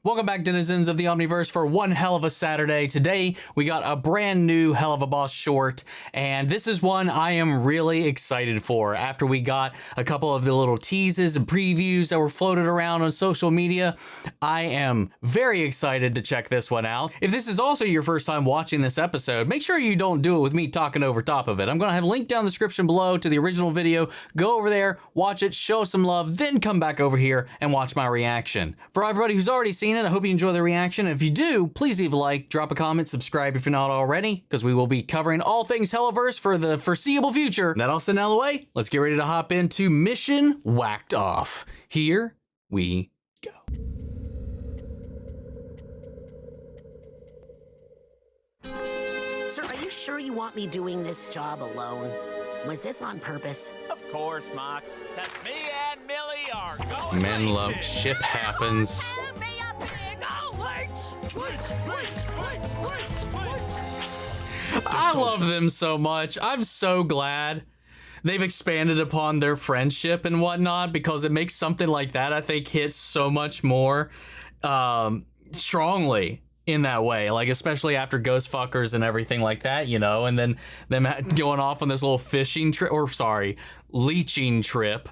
Welcome back, denizens of the Omniverse, for one hell of a Saturday. Today, we got a brand new Helluva Boss short, and this is one I am really excited for. After we got a couple of the little teases and previews that were floated around on social media, I am very excited to check this one out. If this is also your first time watching this episode, make sure you don't do it with me talking over top of it. I'm going to have a link down in the description below to the original video. Go over there, watch it, show some love, then come back over here and watch my reaction. For everybody who's already seen it, I hope you enjoy the reaction. If you do, please leave a like, drop a comment, subscribe if you're not already, because we will be covering all things Helluverse for the foreseeable future. That all said and out of the way, let's get ready to hop into Mission Whacked Off. Here we go. Sir, are you sure you want me doing this job alone? Was this on purpose? Of course, Mox. That me and Millie are going. Men love ship happens. I love them so much. I'm so glad they've expanded upon their friendship and whatnot, because it makes something like that, I think, hit so much more strongly in that way, like especially after Ghost Fuckers and everything like that, you know, and then them going off on this little fishing trip, or sorry, leeching trip.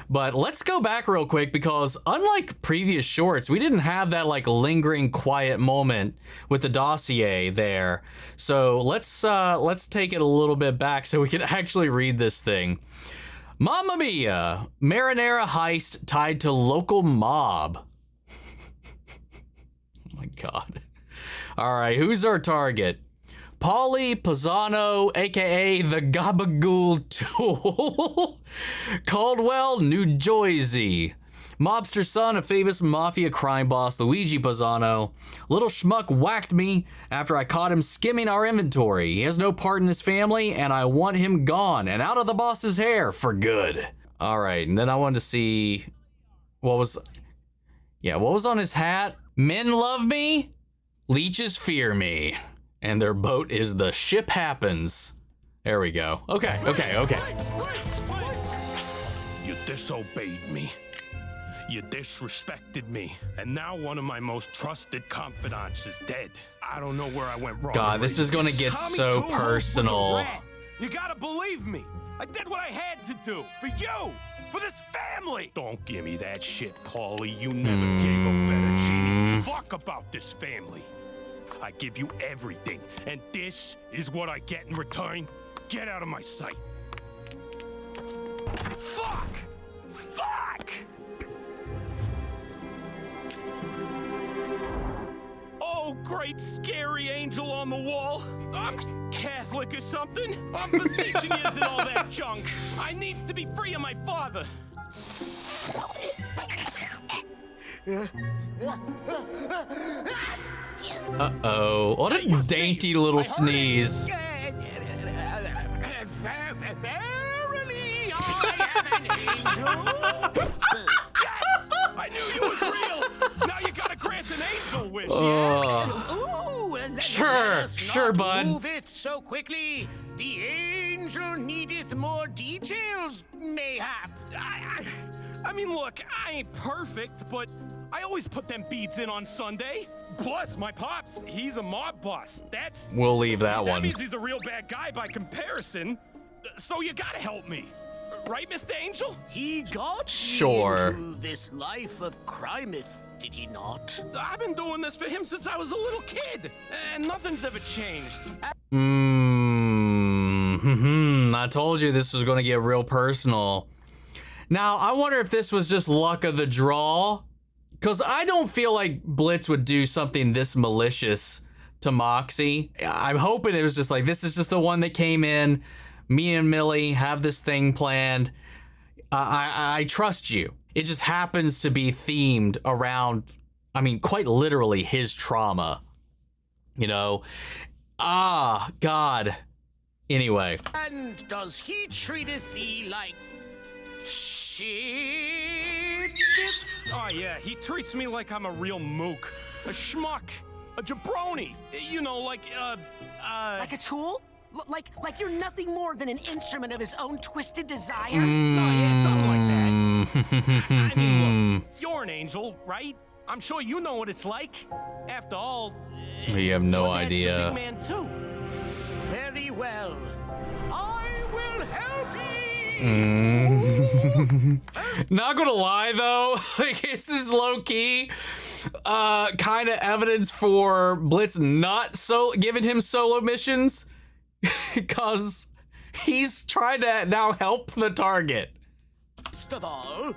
But let's go back real quick, because unlike previous shorts, we didn't have that like lingering quiet moment with the dossier there. So let's take it a little bit back so we can actually read this thing. Mamma mia, marinara heist tied to local mob. Oh my God. All right, who's our target? Paulie Pisano, aka the Gabagool Tool. Caldwell, New Jersey. Mobster son of famous mafia crime boss Luigi Pisano. Little schmuck whacked me after I caught him skimming our inventory. He has no part in this family, and I want him gone and out of the boss's hair for good. All right, and then I wanted to see what was on his hat? Men love me, leeches fear me. And their boat is the Ship Happens. There we go. Okay. You disobeyed me. You disrespected me. And now one of my most trusted confidants is dead. I don't know where I went wrong. God, this is gonna get so personal. You gotta believe me. I did what I had to do. For you. For this family. Don't give me that shit, Paulie. You never gave a fettuccine fuck about this family. I give you everything, and this is what I get in return. Get out of my sight. Fuck! Fuck! Oh, great scary angel on the wall. I'm Catholic or something. I'm beseeching you and all that junk. I needs to be free of my father. Uh-oh. What a dainty little sneeze. Verily, I am an angel. I knew you was real. Now you gotta grant an angel wish, yeah? Sure, bud. Move it so quickly. The angel needeth more details, mayhap. I mean, look, I ain't perfect, but I always put them beads in on Sunday. Plus, my pops, he's a mob boss. We'll leave that one. That means he's a real bad guy by comparison. So you gotta help me. Right, Mr. Angel? He got Sure. into this life of crimeth, did he not? I've been doing this for him since I was a little kid, and nothing's ever changed. I told you this was going to get real personal. Now, I wonder if this was just luck of the draw, because I don't feel like Blitz would do something this malicious to Moxie. I'm hoping it was just like, this is just the one that came in. Me and Millie have this thing planned. I trust you. It just happens to be themed around, I mean, quite literally his trauma. You know? Ah, God. Anyway. And does he treateth thee like shit? Oh, yeah, he treats me like I'm a real mook. A schmuck. A jabroni. You know, like Like a tool? Like you're nothing more than an instrument of his own twisted desire? Oh, yeah, something like that. I mean, look, you're an angel, right? I'm sure you know what it's like. After all, You have no your dad's the idea. big man too. Very well. I will help ye. Not gonna lie though, like this is low key, kind of evidence for Blitz not giving him solo missions, because he's trying to now help the target. First of all,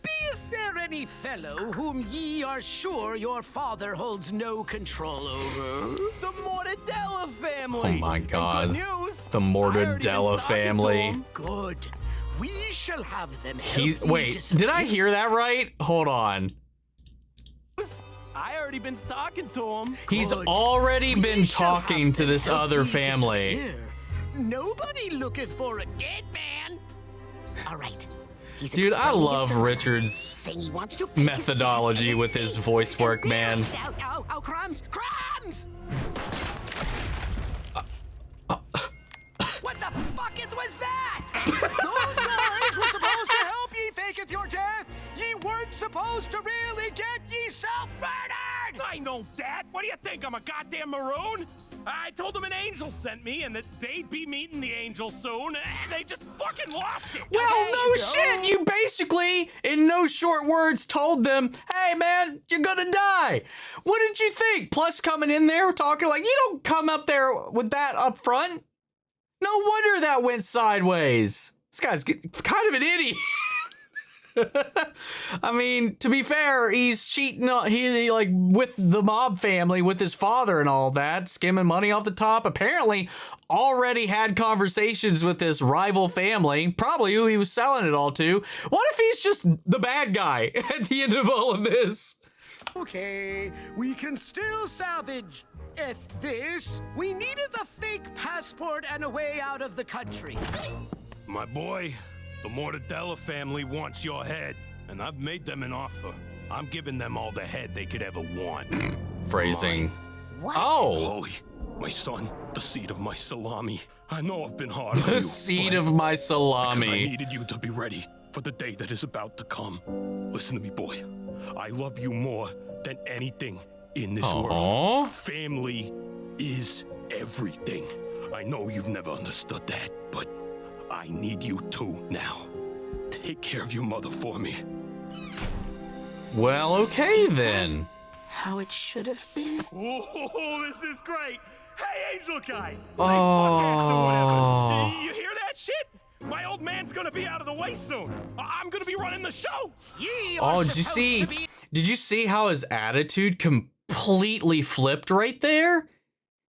beeth there any fellow whom ye are sure your father holds no control over? The Mortadella family. Oh my And God. good news, The I already been Mortadella talking to family. 'em. Good. We shall have them help He's ye wait, disappear. did I hear that right? Hold on. I already been talking to him. He's Good. already We been shall have talking to them this help other ye family. disappear. Nobody looking for a dead man. All right. He's Dude, I explaining his love dilemma, Richard's saying he wants to fake his death methodology and with his escape. voice work, And man. now- Ow, crumbs! Crumbs! What the fuck was that? Those guys were supposed to help ye faketh your death. Ye weren't supposed to really get yourself murdered. I know that. What do you think? I'm a goddamn maroon? I told them an angel sent me and that they'd be meeting the angel soon, and they just fucking lost it. Well, Okay, no go. shit. You basically, in no short words, told them, hey, man, you're gonna die. What did you think? Plus, coming in there talking like, you don't come up there with that up front. No wonder that went sideways. This guy's kind of an idiot. I mean, to be fair, he's cheating on, he like with the mob family, with his father and all that, skimming money off the top. Apparently already had conversations with this rival family, probably who he was selling it all to. What if he's just the bad guy at the end of all of this? Okay, we can still salvage this. We needed a fake passport and a way out of the country. My boy, the Mortadella family wants your head, and I've made them an offer. I'm giving them all the head they could ever want. Phrasing. What? Oh, Holy, my son, the seed of my salami. I know I've been hard on you. the seed but of my because I salami. needed you to be ready for the day that is about to come. Listen to me, boy. I love you more than anything in this Aw. world. Family is everything. I know you've never understood that, but I need you to now. Take care of your mother for me. Well, okay then. How it should have been. Oh, this is great. Hey, Angel Guy. Oh. You hear that shit? My old man's gonna be out of the way soon. I'm gonna be running the show. Ye are Oh, did you supposed see? to be- Did you see how his attitude completely flipped right there?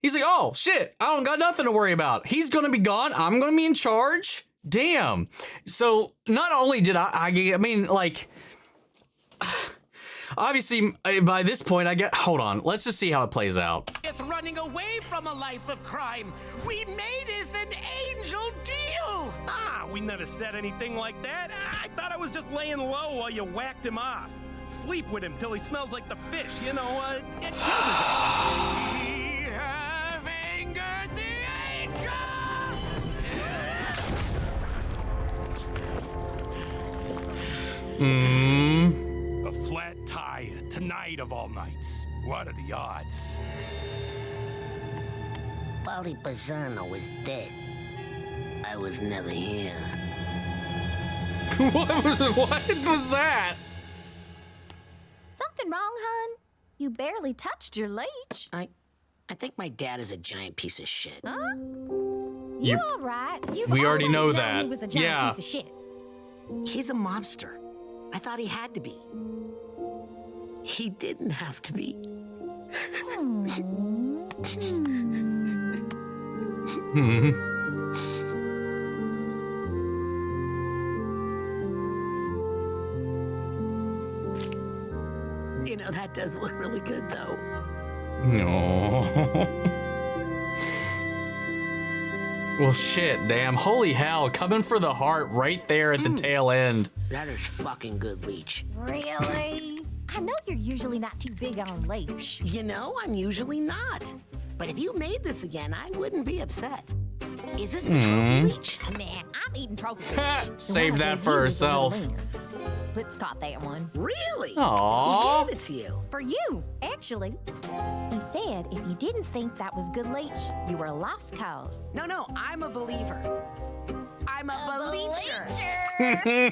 He's like, "Oh shit, I don't got nothing to worry about. He's gonna be gone. I'm gonna be in charge." Damn. So not only did I mean, like, obviously by this point I get. Hold on, let's just see how it plays out. running away from a life of crime. We made it an angel deal. Ah, we never said anything like that. I thought I was just laying low while you whacked him off. Sleep with him till he smells like the fish, you know, get killed. We have angered the angel. A flat tire, tonight of all nights. What are the odds? Polly Pisano was dead. I was never here. What was that? Something wrong, hon? You barely touched your leech. I think my dad is a giant piece of shit. Huh? You- You all right? You've we already always know known that. He was a giant Yeah. piece of shit. He's a mobster. I thought he had to be. He didn't have to be. You know, that does look really good, though. No. Well, shit, damn. Holy hell, coming for the heart right there at the tail end. That is fucking good leech. Really? I know you're usually not too big on leech. You know, I'm usually not. But if you made this again, I wouldn't be upset. Is this the trophy leech? Nah, I'm eating trophy leech. The Save one I that gave for you was a little herself. leaner. Blitz caught that one. Really? Aww. He gave it to you. For you, actually. He said if you didn't think that was good leech, you were a lost cause. No, I'm a believer. I'm a believer. I knew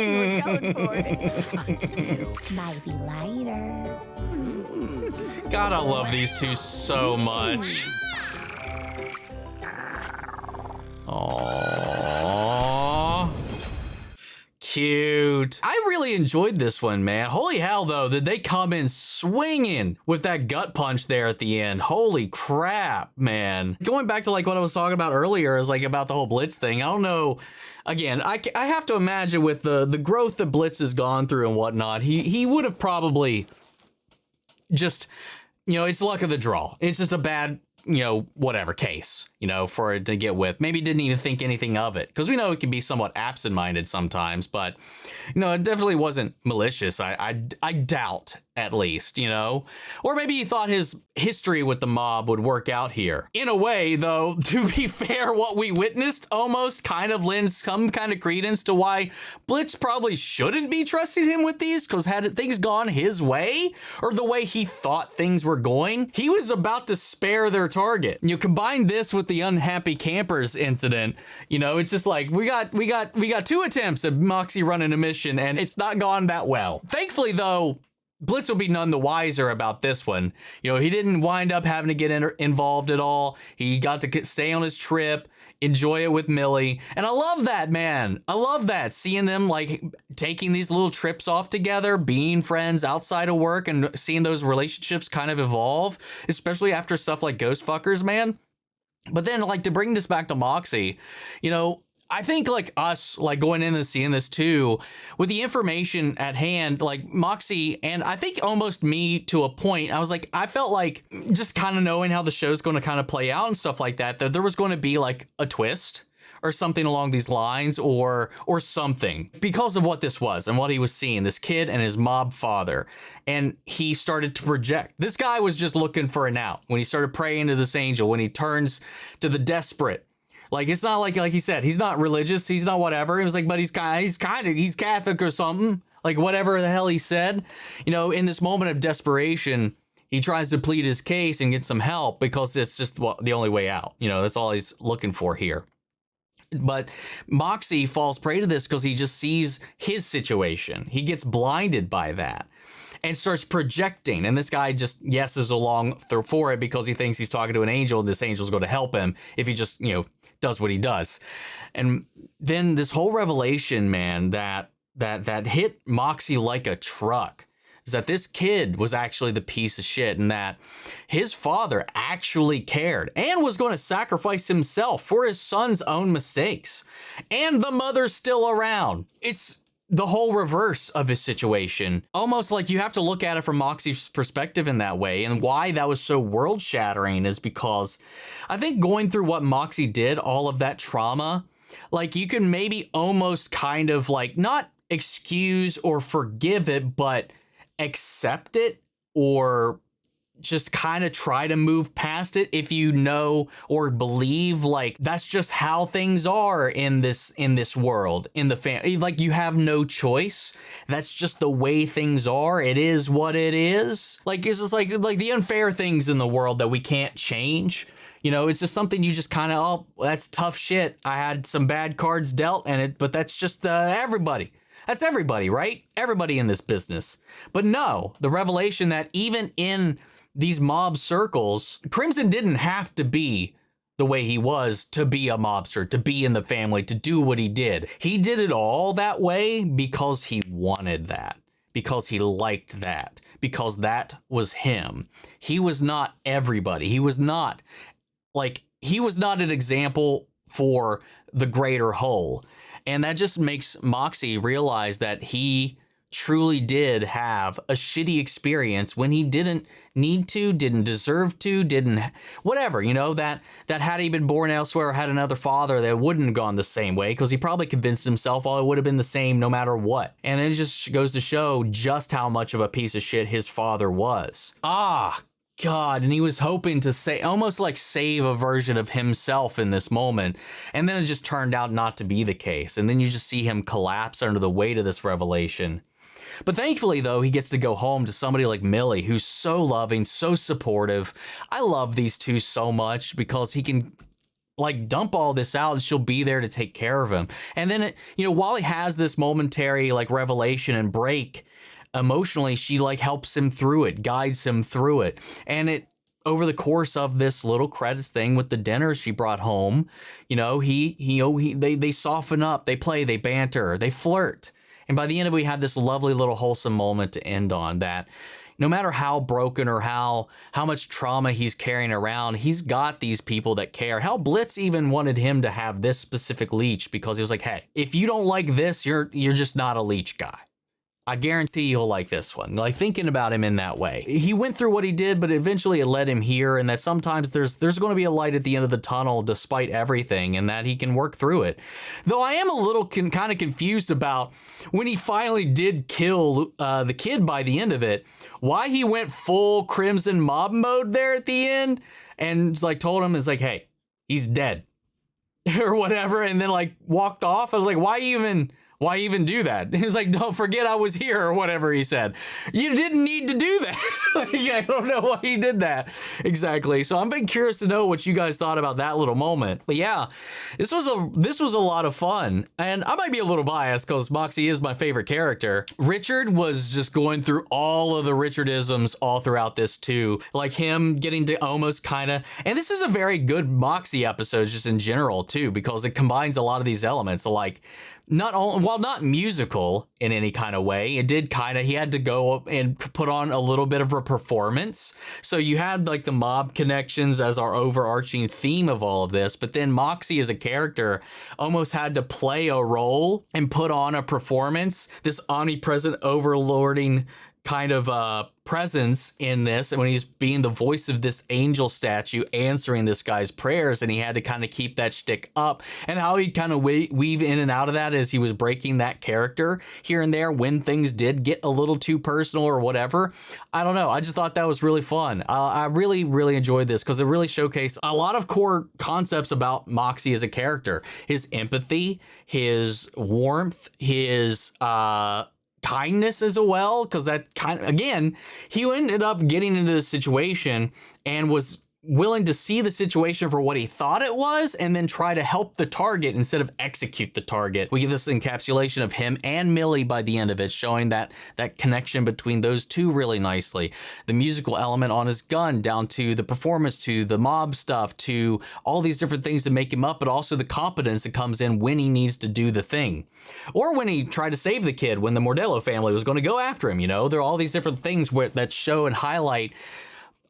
you were going for it. Maybe later. God, I love these two so much. Aww. Cute. I really enjoyed this one, man. Holy hell, though, did they come in swinging with that gut punch there at the end. Holy crap, man. Going back to like what I was talking about earlier is like about the whole Blitz thing. I don't know. Again, I have to imagine with the growth that Blitz has gone through and whatnot, he would have probably just, it's luck of the draw. It's just a bad, whatever case, for it to get whipped. Maybe didn't even think anything of it, because we know it can be somewhat absent-minded sometimes, but, it definitely wasn't malicious. I doubt, at least, or maybe he thought his history with the mob would work out here. In a way, though, to be fair, what we witnessed almost kind of lends some kind of credence to why Blitz probably shouldn't be trusting him with these, because had things gone his way, or the way he thought things were going, he was about to spare their target. Combine this with the unhappy campers incident, it's just like we got 2 attempts at Moxie running a mission, and it's not gone that well. Thankfully, though, Blitz will be none the wiser about this one. He didn't wind up having to get involved at all. He got to stay on his trip, enjoy it with Millie. And I love that, man. I love that. Seeing them like taking these little trips off together, being friends outside of work, and seeing those relationships kind of evolve, especially after stuff like Ghost Fuckers, man. But then like to bring this back to Moxie, I think like us, like going in and seeing this too, with the information at hand, like Moxie, and I think almost me to a point, I was like, I felt like just kind of knowing how the show's going to kind of play out and stuff like that there was going to be like a twist or something along these lines, or something, because of what this was and what he was seeing, this kid and his mob father. And he started to project. This guy was just looking for an out when he started praying to this angel, when he turns to the desperate. Like, it's not like he said, he's not religious, he's not whatever. It was like, but he's Catholic or something, like whatever the hell he said. In this moment of desperation, he tries to plead his case and get some help, because it's just the only way out. That's all he's looking for here. But Moxie falls prey to this because he just sees his situation. He gets blinded by that and starts projecting. And this guy just yeses along for it because he thinks he's talking to an angel, and this angel's going to help him if he just, does what he does. And then this whole revelation, man, that hit Moxie like a truck, is that this kid was actually the piece of shit, and that his father actually cared and was going to sacrifice himself for his son's own mistakes. And the mother's still around. It's the whole reverse of his situation. Almost like you have to look at it from Moxie's perspective in that way. And why that was so world shattering is because I think going through what Moxie did, all of that trauma, like you can maybe almost kind of like not excuse or forgive it, but accept it, or just kind of try to move past it if you know or believe like that's just how things are in this world, in the family. Like you have no choice. That's just the way things are. It is what it is. Like it's just like the unfair things in the world that we can't change. It's just something you just kind of, oh, that's tough shit. I had some bad cards dealt but that's just everybody. That's everybody, right? Everybody in this business. But no, the revelation that even in these mob circles, Crimson didn't have to be the way he was to be a mobster, to be in the family, to do what he did. He did it all that way because he wanted that, because he liked that, because that was him. He was not everybody. He was not an example for the greater whole. And that just makes Moxie realize that he truly did have a shitty experience when he didn't need to, didn't deserve to, didn't whatever, that had he been born elsewhere or had another father, that wouldn't have gone the same way, because he probably convinced himself all it would have been the same no matter what. And it just goes to show just how much of a piece of shit his father was. God. And he was hoping to say, almost like save a version of himself in this moment. And then it just turned out not to be the case. And then you just see him collapse under the weight of this revelation. But thankfully, though, he gets to go home to somebody like Millie, who's so loving, so supportive. I love these two so much because he can like dump all this out and she'll be there to take care of him. And then, while he has this momentary like revelation and break emotionally, she like helps him through it, guides him through it. And over the course of this little credits thing with the dinner she brought home, they soften up, they play, they banter, they flirt. And by the end of it, we have this lovely little wholesome moment to end on that. No matter how broken or how much trauma he's carrying around, he's got these people that care. Hell, Blitz even wanted him to have this specific leech because he was like, hey, if you don't like this, you're just not a leech guy. I guarantee you'll like this one. Like, thinking about him in that way. He went through what he did, but eventually it led him here, and that sometimes there's going to be a light at the end of the tunnel despite everything, and that he can work through it. Though I am a little kind of confused about when he finally did kill the kid by the end of it, why he went full Crimson Mob mode there at the end, and like told him, it's like, hey, he's dead. Or whatever, and then like walked off. I was like, why even do that? He was like, don't forget I was here, or whatever he said. You didn't need to do that. Like, I don't know why he did that exactly. So I'm very curious to know what you guys thought about that little moment. But yeah, this was a lot of fun. And I might be a little biased because Moxie is my favorite character. Richard was just going through all of the Richardisms all throughout this too. Like him getting to almost kind of, and this is a very good Moxie episode just in general too, because it combines a lot of these elements. Like, while not musical in any kind of way, it did he had to go up and put on a little bit of a performance. So you had like the mob connections as our overarching theme of all of this, but then Moxie as a character almost had to play a role and put on a performance, this omnipresent overlording kind of presence in this, and when he's being the voice of this angel statue answering this guy's prayers, and he had to kind of keep that shtick up, and how he kind of weave in and out of that as he was breaking that character here and there when things did get a little too personal or whatever. I don't know. I just thought that was really fun. I really, really enjoyed this because it really showcased a lot of core concepts about Moxie as a character. His empathy, his warmth, his kindness as well, because that kind of, again, he ended up getting into this situation and was willing to see the situation for what he thought it was and then try to help the target instead of execute the target. We get this encapsulation of him and Millie by the end of it, showing that connection between those two really nicely. The musical element on his gun, down to the performance, to the mob stuff, to all these different things to make him up, but also the competence that comes in when he needs to do the thing. Or when he tried to save the kid when the Mordello family was going to go after him, there are all these different things that show and highlight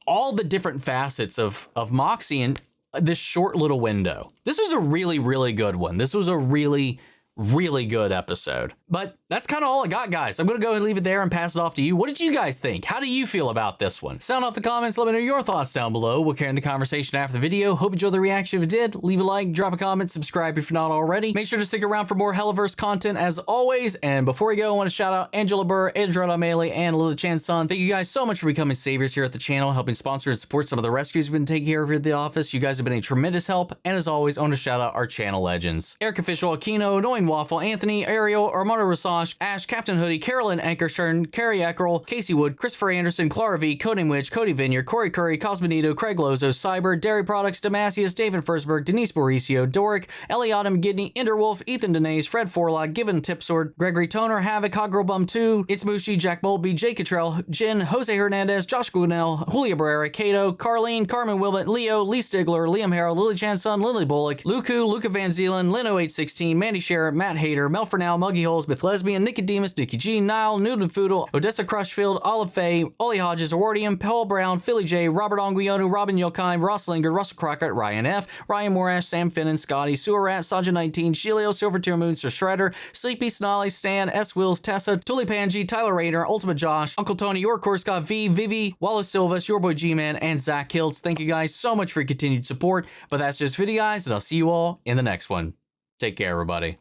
all the different facets of Moxie in this short little window. This was a really, really good one. This was a really, really good episode. But that's kind of all I got, guys. I'm going to go and leave it there and pass it off to you. What did you guys think? How do you feel about this one? Sound off the comments. Let me know your thoughts down below. We'll carry on the conversation after the video. Hope you enjoyed the reaction. If you did, leave a like, drop a comment, subscribe if you're not already. Make sure to stick around for more Helluverse content as always. And before we go, I want to shout out Angela Burr, Andretta O'Malley, and Lily Chan-son. Thank you guys so much for becoming saviors here at the channel, helping sponsor and support some of the rescues we've been taking care of here at the office. You guys have been a tremendous help. And as always, I want to shout out our channel legends: Eric Official, Aquino, Annoying Waffle, Anthony, Ariel, Armando Rasage, Ash, Captain Hoodie, Carolyn Ankershern, Carrie Eckerl, Casey Wood, Christopher Anderson, Clara V, Codename Witch, Cody Vineyard, Corey Curry, Cosmonito, Craig Lozo, Cyber, Dairy Products, Damasius, David Forsberg, Denise Mauricio, Doric, Eliana McGidney, Enderwolf, Ethan Denez, Fred Forlock, Given Tipsword, Gregory Toner, Havoc, Hot Girl Bum 2, It's Mushi, Jack Bolby, Jake Cottrell, Jen, Jose Hernandez, Josh Gunnell, Julia Barrera, Cato, Carlene, Carmen Wilbert, Leo, Lee Stigler, Liam Harrell, Lily Chan-son, Lily Bullock, Luku, Luca Van Zeelen, Lino816, Mandy Sherritt, Matt Hader, Mel Fernal, Muggy Holes, Myth Lesbian, Nicodemus, Nikki G, Nile, Newton Foodle, Odessa Crushfield, Olive Faye, Ollie Hodges, Awardium, Paul Brown, Philly J, Robert Onguionu, Robin Yokai, Ross Linger, Russell Crockett, Ryan F, Ryan Morash, Sam Finnan, Scotty, Sewer Rat, Sajah 19, Shilio, Silver Tier Moon, Sir Shredder, Sleepy, Snolly, Stan, S. Wills, Tessa, Tully Panji, Tyler Rayner, Ultimate Josh, Uncle Tony, Your Course Scott V, Vivi, Wallace Silvas, Your Boy G-Man, and Zach Hiltz. Thank you guys so much for your continued support. But that's just video, guys, and I'll see you all in the next one. Take care, everybody.